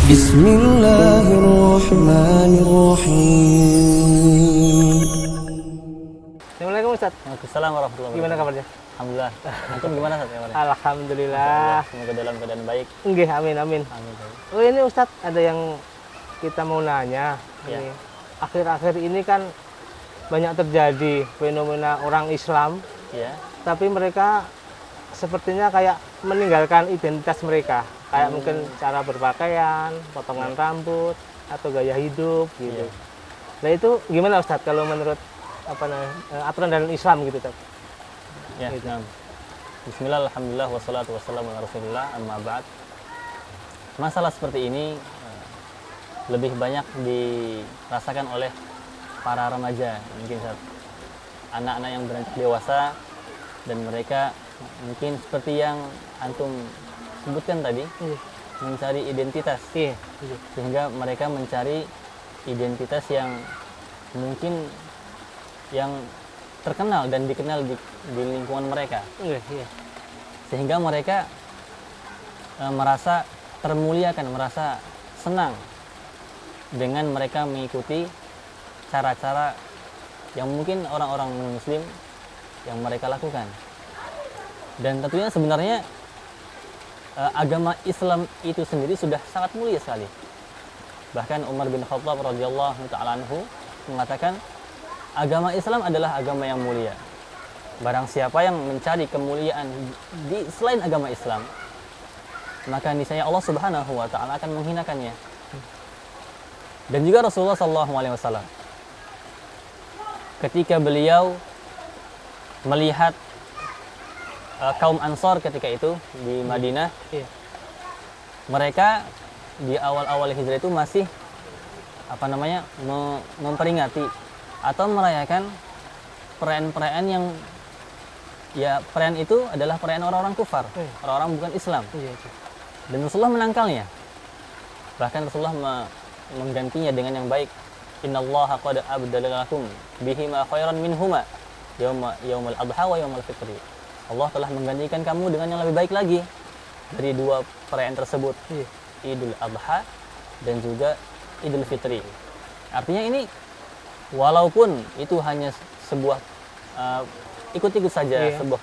Bismillahirrahmanirrahim. Assalamualaikum Ustaz. Waalaikumsalam warahmatullahi Gimana wabarakatuh. kabarnya? Alhamdulillah. Antum gimana Ustaz kabarnya? Alhamdulillah. Semoga dalam keadaan baik. Nggih, amin amin. Amin. Oh ini Ustaz, ada yang kita mau nanya. Ya. Ini akhir-akhir ini kan banyak terjadi fenomena orang Islam, Ya. tapi mereka sepertinya kayak meninggalkan identitas mereka. Kayak mungkin cara berpakaian, potongan rambut, atau gaya hidup gitu. Iya. Nah itu gimana Ustaz kalau menurut aturan dalam Islam gitu Ustaz? Ya. Gitu. Nah. Bismillah, alhamdulillah, wassalatu wassalamu ala rasulillah, amma ba'd. Masalah seperti ini lebih banyak dirasakan oleh para remaja, mungkin Ustaz. Anak-anak yang beranjak dewasa, dan mereka mungkin seperti yang antum sebutkan tadi, mencari identitas. Iya. Sehingga mereka mencari identitas yang mungkin yang terkenal dan dikenal di lingkungan mereka, Iya. sehingga mereka merasa termuliakan, merasa senang dengan mereka mengikuti cara-cara yang mungkin orang-orang muslim yang mereka lakukan. Dan tentunya sebenarnya agama Islam itu sendiri sudah sangat mulia sekali. Bahkan Umar bin Khattab radhiyallahu ta'ala anhu mengatakan, agama Islam adalah agama yang mulia. Barang siapa yang mencari kemuliaan di selain agama Islam, maka niscaya Allah Subhanahu wa taala akan menghinakannya. Dan juga Rasulullah sallallahu alaihi wasallam ketika beliau melihat kaum Ansor ketika itu di Madinah, Iya. mereka di awal-awal hijrah itu masih memperingati atau merayakan perayaan-perayaan yang perayaan itu adalah perayaan orang-orang kufar, orang-orang bukan Islam. Iya. Dan Rasulullah menangkalnya. Bahkan Rasulullah menggantinya dengan yang baik. Innallaha qad abdala lakum bihima khairan minhuma yaumul adha wa yaumul fitri. Allah telah menggantikan kamu dengan yang lebih baik lagi dari dua perayaan tersebut, Idul Adha dan juga Idul Fitri. Artinya ini walaupun itu hanya sebuah ikut-ikut saja, sebuah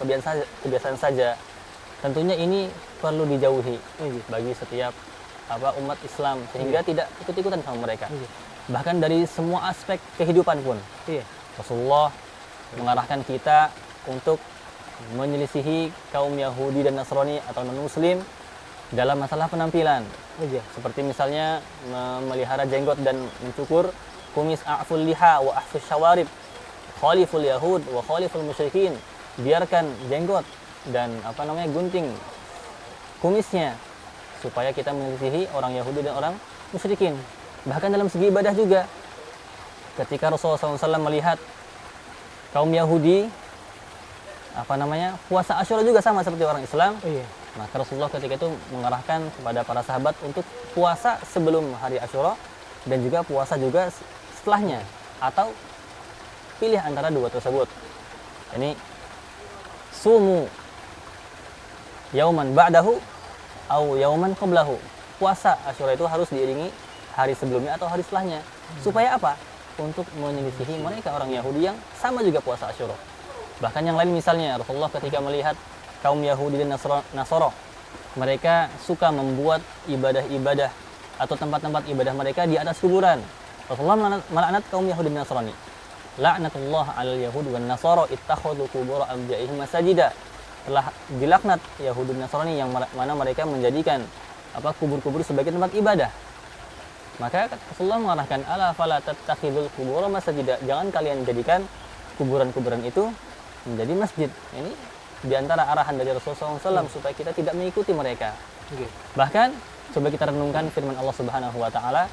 kebiasaan saja, tentunya ini perlu dijauhi bagi setiap umat Islam, sehingga tidak ikut-ikutan sama mereka. Bahkan dari semua aspek kehidupan pun, Rasulullah mengarahkan kita untuk menyelisihi kaum Yahudi dan Nasrani atau non-Muslim dalam masalah penampilan. Seperti misalnya memelihara jenggot dan mencukur kumis, a'ful liha wa ahfus syawarib, khaliful yahud wa khaliful musyrikin. Biarkan jenggot dan gunting kumisnya supaya kita menyelisihi orang Yahudi dan orang musyrikin. Bahkan dalam segi ibadah juga, ketika Rasulullah SAW melihat kaum Yahudi puasa Asyura juga sama seperti orang Islam, maka Rasulullah ketika itu mengarahkan kepada para sahabat untuk puasa sebelum hari Asyura dan juga puasa juga setelahnya, atau pilih antara dua tersebut. Ini sumu yauman ba'dahu au yauman qablahu. Puasa Asyura itu harus diiringi hari sebelumnya atau hari setelahnya. Supaya apa? Untuk menyelisihi mereka orang Yahudi yang sama juga puasa Asyura. Bahkan yang lain misalnya Rasulullah ketika melihat kaum Yahudi dan Nasoro, mereka suka membuat ibadah-ibadah atau tempat-tempat ibadah mereka di atas kuburan. Rasulullah melaknat kaum Yahudi dan Nasrani. La'natullah 'alal yahudi wan nasara ittakhadhu qubur anbiya'ihim masajida. Telah dilaknat Yahudi dan Nasrani yang mana mereka menjadikan kubur-kubur sebagai tempat ibadah. Maka Rasulullah mengarahkan, ala fala tattakhidul qubur masajida. Jangan kalian jadikan kuburan-kuburan itu menjadi masjid. Ini diantara arahan dari Rasulullah SAW supaya kita tidak mengikuti mereka. Bahkan coba kita renungkan firman Allah Subhanahu wa taala,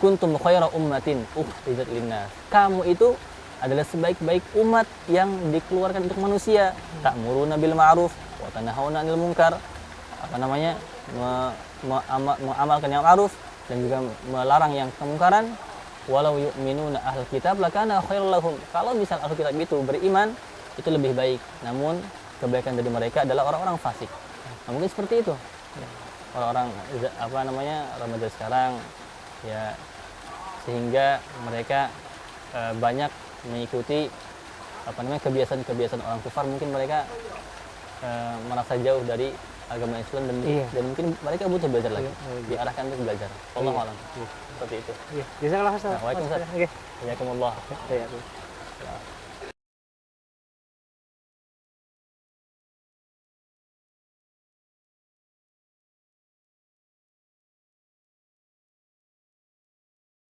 kuntum khaira ummatin ukhrijat linnas. Kamu itu adalah sebaik-baik umat yang dikeluarkan untuk manusia. Ta'muruna bil ma'ruf wa tanhauna 'anil munkar. Mengamalkan yang ma'ruf dan juga melarang yang kemungkaran. Walau yu'minuna ahlul kitab lakana khairul lahum. Kalau misal ahlul kitab itu beriman, itu lebih baik. Namun kebaikan dari mereka adalah orang-orang fasik. Nah, mungkin seperti itu. orang-orang remaja sekarang ya, sehingga mereka banyak mengikuti kebiasaan-kebiasaan orang kufar. Mungkin mereka merasa jauh dari agama Islam dan mungkin mereka butuh belajar lagi, diarahkan untuk belajar. Wallahu a'lam. Seperti itu. Jazakallah khairan. Waalaikumsalam. Oke. Jazakumullah. Ya.